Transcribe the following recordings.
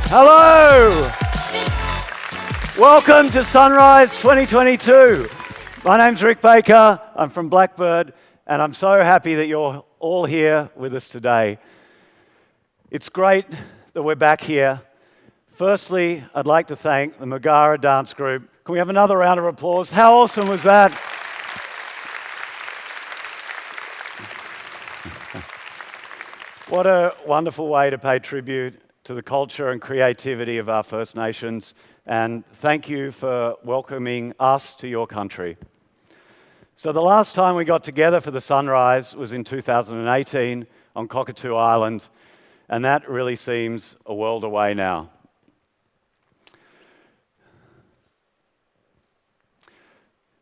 Hello! Welcome to Sunrise 2022. My name's Rick Baker, I'm from Blackbird, and I'm so happy that you're all here with us today. It's great that we're back here. Firstly, I'd like to thank the Magara Dance Group. Can we have another round of applause? How awesome was that? What a wonderful way to pay tribute to the culture and creativity of our First Nations, and thank you for welcoming us to your country. So the last time we got together for the Sunrise was in 2018 on Cockatoo Island, and that really seems a world away now.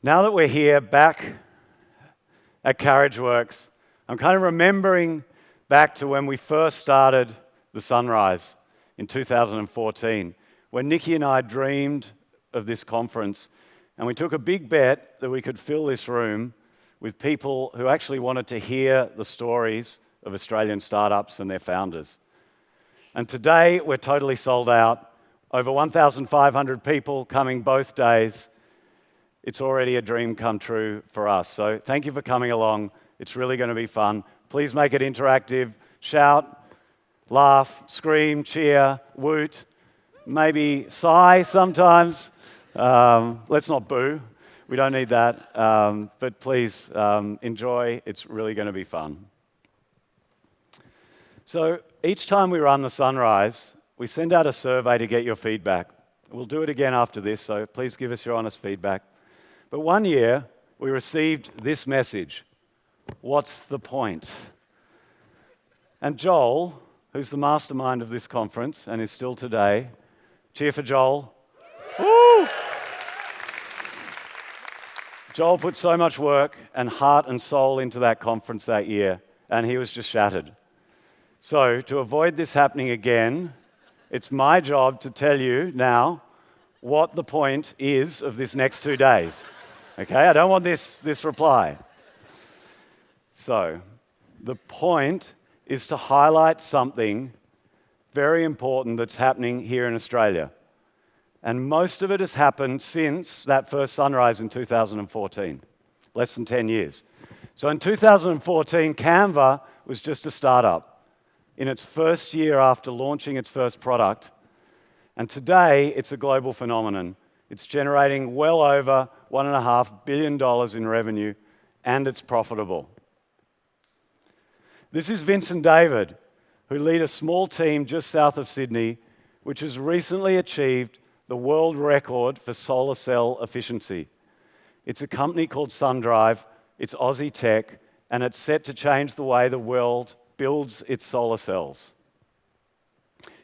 Now that we're here back at Carriageworks, I'm kind of remembering back to when we first started the Sunrise in 2014, when Nikki and I dreamed of this conference, and we took a big bet that we could fill this room with people who actually wanted to hear the stories of Australian startups and their founders. And today, we're totally sold out. Over 1,500 people coming both days. It's already a dream come true for us. So thank you for coming along. It's really going to be fun. Please make it interactive. Shout, laugh, scream, cheer, woot, maybe sigh sometimes. Let's not boo. We don't need that. But please enjoy. It's really going to be fun. So each time we run the Sunrise, we send out a survey to get your feedback. We'll do it again after this, so please give us your honest feedback. But one year, we received this message: what's the point? And Joel, who's the mastermind of this conference and is still today, cheer for Joel. Woo! Joel put so much work and heart and soul into that conference that year, and he was just shattered. So, to avoid this happening again, it's my job to tell you now what the point is of this next 2 days. Okay, I don't want this reply. So, the point is to highlight something very important that's happening here in Australia. And most of it has happened since that first Sunrise in 2014, less than 10 years. So in 2014, Canva was just a startup in its first year after launching its first product. And today, it's a global phenomenon. It's generating well over $1.5 billion in revenue, and it's profitable. This is Vince and David, who lead a small team just south of Sydney, which has recently achieved the world record for solar cell efficiency. It's a company called SunDrive, it's Aussie tech, and it's set to change the way the world builds its solar cells.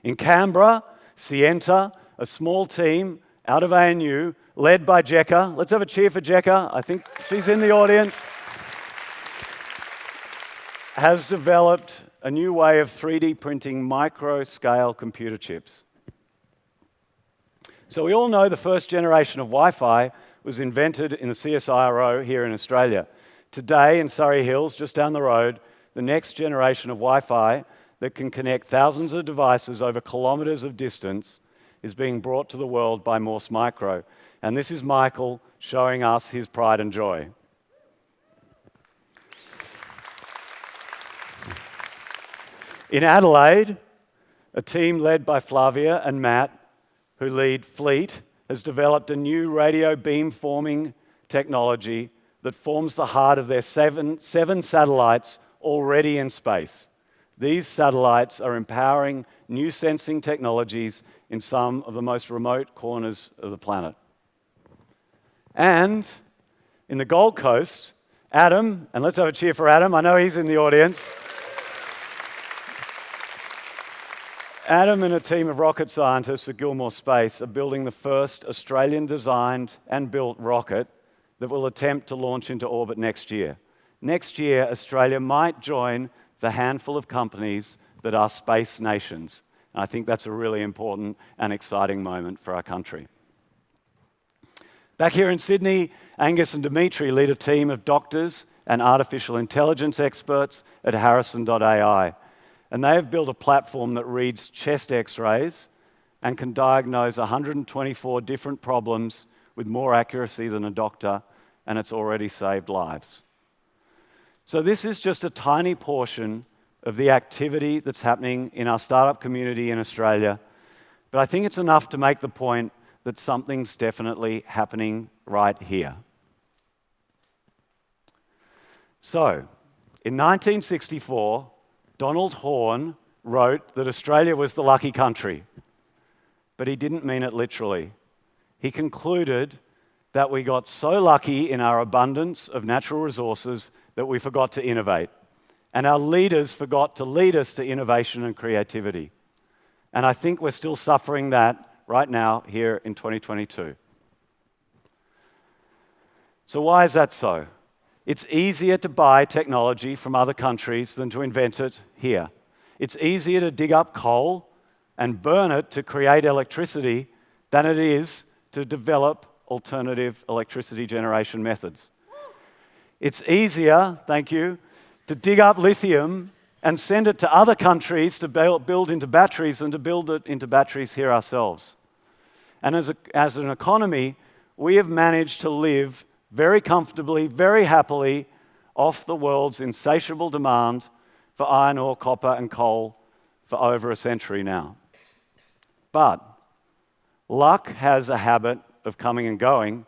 In Canberra, Sienta, a small team out of ANU, led by Jekka. Let's have a cheer for Jekka. I think she's in the audience. Has developed a new way of 3D printing micro-scale computer chips. So we all know the first generation of Wi-Fi was invented in the CSIRO here in Australia. Today, in Surrey Hills, just down the road, the next generation of Wi-Fi that can connect thousands of devices over kilometers of distance is being brought to the world by Morse Micro. And this is Michael showing us his pride and joy. In Adelaide, a team led by Flavia and Matt, who lead Fleet, has developed a new radio beamforming technology that forms the heart of their seven satellites already in space. These satellites are empowering new sensing technologies in some of the most remote corners of the planet. And in the Gold Coast, Adam, and let's have a cheer for Adam, I know he's in the audience. Adam and a team of rocket scientists at Gilmore Space are building the first Australian-designed and built rocket that will attempt to launch into orbit next year. Next year, Australia might join the handful of companies that are space nations. And I think that's a really important and exciting moment for our country. Back here in Sydney, Angus and Dimitri lead a team of doctors and artificial intelligence experts at Harrison.ai. And they have built a platform that reads chest x-rays and can diagnose 124 different problems with more accuracy than a doctor, and it's already saved lives. So this is just a tiny portion of the activity that's happening in our startup community in Australia, but I think it's enough to make the point that something's definitely happening right here. So, in 1964, Donald Horne wrote that Australia was the lucky country, but he didn't mean it literally. He concluded that we got so lucky in our abundance of natural resources that we forgot to innovate, and our leaders forgot to lead us to innovation and creativity. And I think we're still suffering that right now here in 2022. So why is that so? It's easier to buy technology from other countries than to invent it here. It's easier to dig up coal and burn it to create electricity than it is to develop alternative electricity generation methods. It's easier, thank you, to dig up lithium and send it to other countries to build into batteries than to build it into batteries here ourselves. And as an economy, we have managed to live very comfortably, very happily off the world's insatiable demand for iron ore, copper, and coal for over a century now. But luck has a habit of coming and going,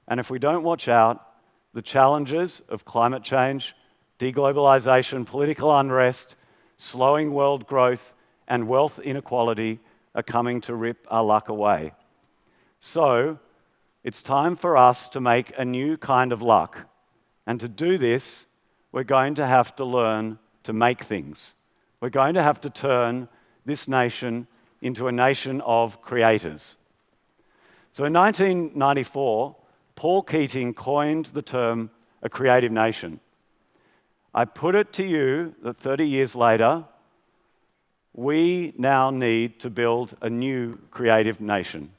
and if we don't watch out, the challenges of climate change, deglobalization, political unrest, slowing world growth, and wealth inequality are coming to rip our luck away. So, it's time for us to make a new kind of luck. And to do this, we're going to have to learn to make things. We're going to have to turn this nation into a nation of creators. So in 1994, Paul Keating coined the term a creative nation. I put it to you that 30 years later, we now need to build a new creative nation.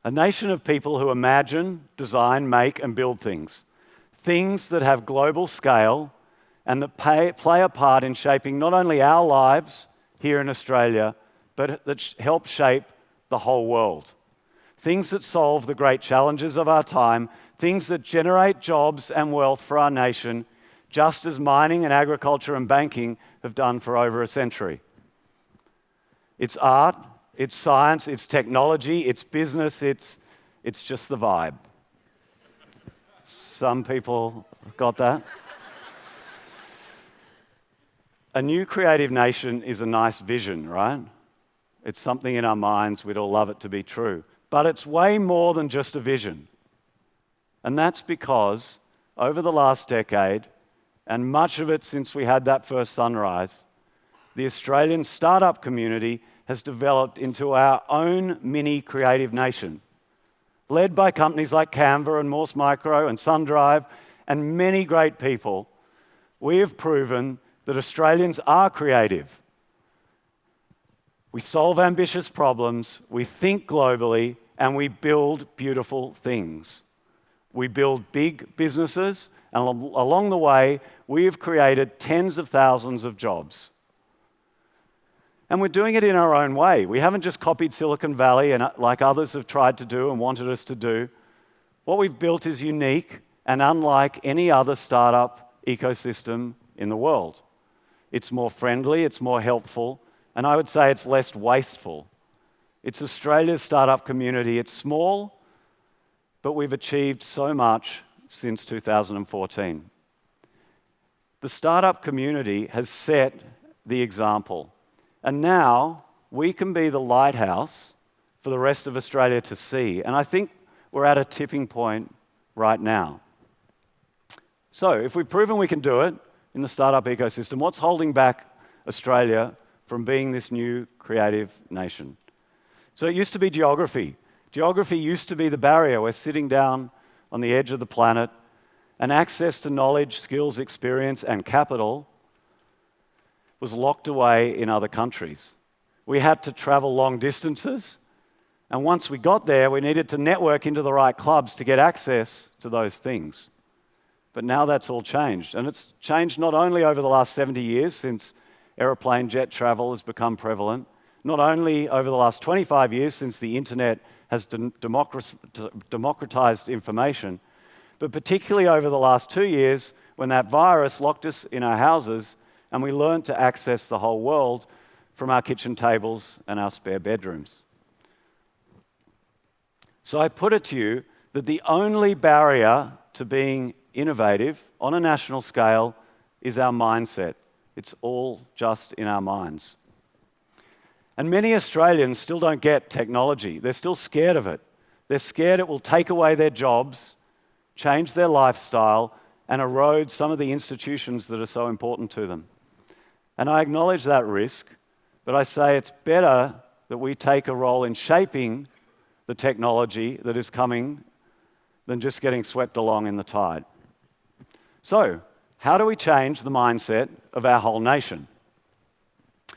A nation of people who imagine, design, make, and build things. Things that have global scale and that play a part in shaping not only our lives here in Australia, but that help shape the whole world. Things that solve the great challenges of our time, things that generate jobs and wealth for our nation, just as mining and agriculture and banking have done for over a century. It's art, it's science, it's technology, it's business, it's just the vibe. Some people got that. A new creative nation is a nice vision, right? It's something in our minds, we'd all love it to be true. But it's way more than just a vision. And that's because over the last decade, and much of it since we had that first sunrise, the Australian startup community has developed into our own mini creative nation, led by companies like Canva and Morse Micro and SunDrive and many great people. We have proven that Australians are creative. We solve ambitious problems, we think globally, and we build beautiful things. We build big businesses, and along the way, we have created tens of thousands of jobs. And we're doing it in our own way. We haven't just copied Silicon Valley and like others have tried to do and wanted us to do. What we've built is unique and unlike any other startup ecosystem in the world. It's more friendly, it's more helpful, and I would say it's less wasteful. It's Australia's startup community. It's small, but we've achieved so much since 2014. The startup community has set the example, and now we can be the lighthouse for the rest of Australia to see, and I think we're at a tipping point right now. So, if we've proven we can do it in the startup ecosystem, what's holding back Australia from being this new creative nation? So it used to be geography. Geography used to be the barrier. We're sitting down on the edge of the planet, and access to knowledge, skills, experience, and capital was locked away in other countries. We had to travel long distances, and once we got there, we needed to network into the right clubs to get access to those things. But now that's all changed, and it's changed not only over the last 70 years since Aeroplane jet travel has become prevalent, not only over the last 25 years since the internet has democratized information, but particularly over the last 2 years when that virus locked us in our houses and we learned to access the whole world from our kitchen tables and our spare bedrooms. So I put it to you that the only barrier to being innovative on a national scale is our mindset. It's all just in our minds. And many Australians still don't get technology. They're still scared of it. They're scared it will take away their jobs, change their lifestyle, and erode some of the institutions that are so important to them. And I acknowledge that risk, but I say it's better that we take a role in shaping the technology that is coming than just getting swept along in the tide. So, how do we change the mindset of our whole nation?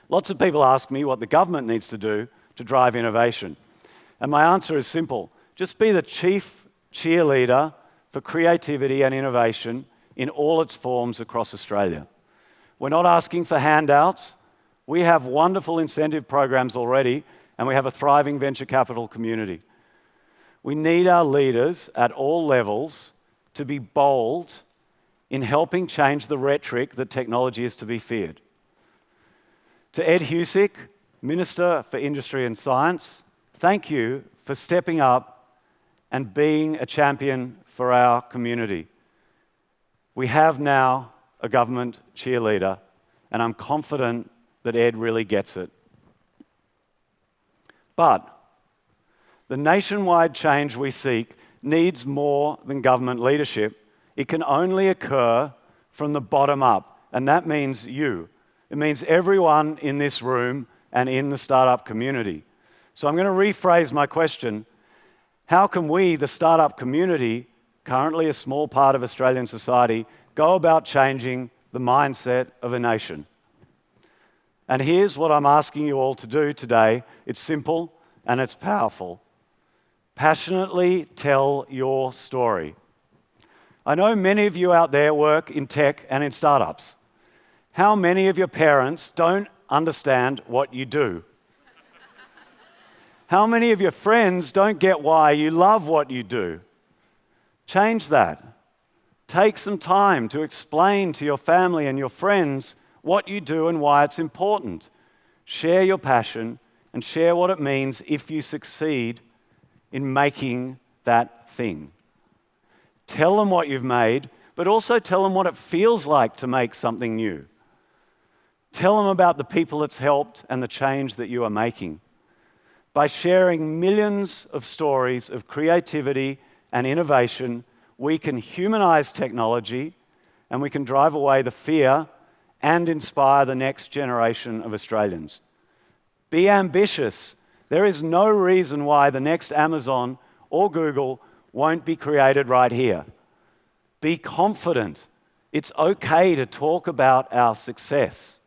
Lots of people ask me what the government needs to do to drive innovation. And my answer is simple. Just be the chief cheerleader for creativity and innovation in all its forms across Australia. We're not asking for handouts. We have wonderful incentive programs already, and we have a thriving venture capital community. We need our leaders at all levels to be bold in helping change the rhetoric that technology is to be feared. To Ed Husick, Minister for Industry and Science, thank you for stepping up and being a champion for our community. We have now a government cheerleader, and I'm confident that Ed really gets it. But the nationwide change we seek needs more than government leadership. It can only occur from the bottom up, and that means you. It means everyone in this room and in the startup community. So I'm going to rephrase my question. How can we, the startup community, currently a small part of Australian society, go about changing the mindset of a nation? And here's what I'm asking you all to do today. It's simple and it's powerful. Passionately tell your story. I know many of you out there work in tech and in startups. How many of your parents don't understand what you do? How many of your friends don't get why you love what you do? Change that. Take some time to explain to your family and your friends what you do and why it's important. Share your passion and share what it means if you succeed in making that thing. Tell them what you've made, but also tell them what it feels like to make something new. Tell them about the people it's helped and the change that you are making. By sharing millions of stories of creativity and innovation, we can humanize technology and we can drive away the fear and inspire the next generation of Australians. Be ambitious. There is no reason why the next Amazon or Google won't be created right here. Be confident. It's okay to talk about our success.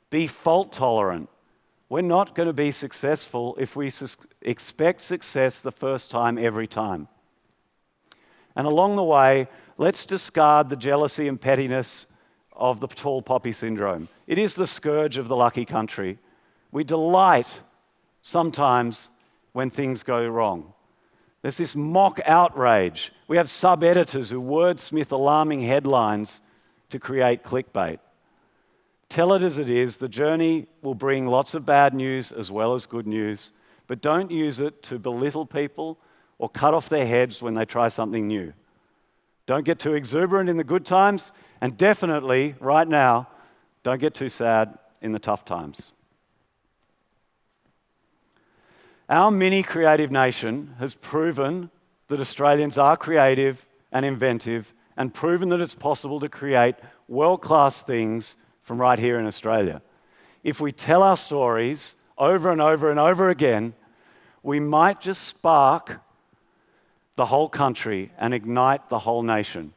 Be fault tolerant. We're not going to be successful if we expect success the first time every time. And along the way, let's discard the jealousy and pettiness of the tall poppy syndrome. It is the scourge of the lucky country. We delight sometimes when things go wrong. There's this mock outrage. We have sub-editors who wordsmith alarming headlines to create clickbait. Tell it as it is. The journey will bring lots of bad news as well as good news, but don't use it to belittle people or cut off their heads when they try something new. Don't get too exuberant in the good times, and definitely, right now, don't get too sad in the tough times. Our mini creative nation has proven that Australians are creative and inventive, and proven that it's possible to create world-class things from right here in Australia. If we tell our stories over and over and over again, we might just spark the whole country and ignite the whole nation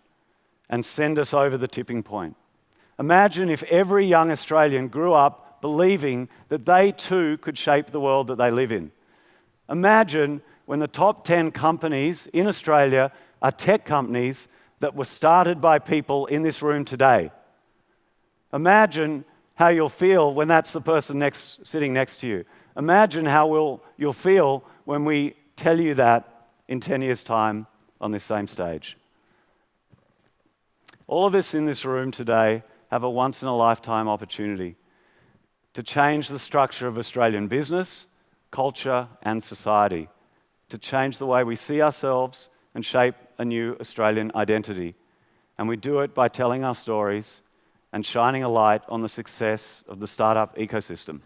and send us over the tipping point. Imagine if every young Australian grew up believing that they too could shape the world that they live in. Imagine when the top 10 companies in Australia are tech companies that were started by people in this room today. Imagine how you'll feel when that's the person sitting next to you. Imagine how you'll feel when we tell you that in 10 years' time on this same stage. All of us in this room today have a once-in-a-lifetime opportunity to change the structure of Australian business, culture, and society, to change the way we see ourselves and shape a new Australian identity. And we do it by telling our stories and shining a light on the success of the startup ecosystem.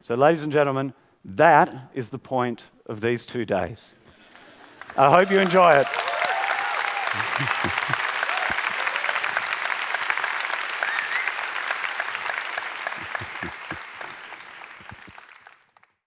So, ladies and gentlemen, that is the point of these 2 days. I hope you enjoy it.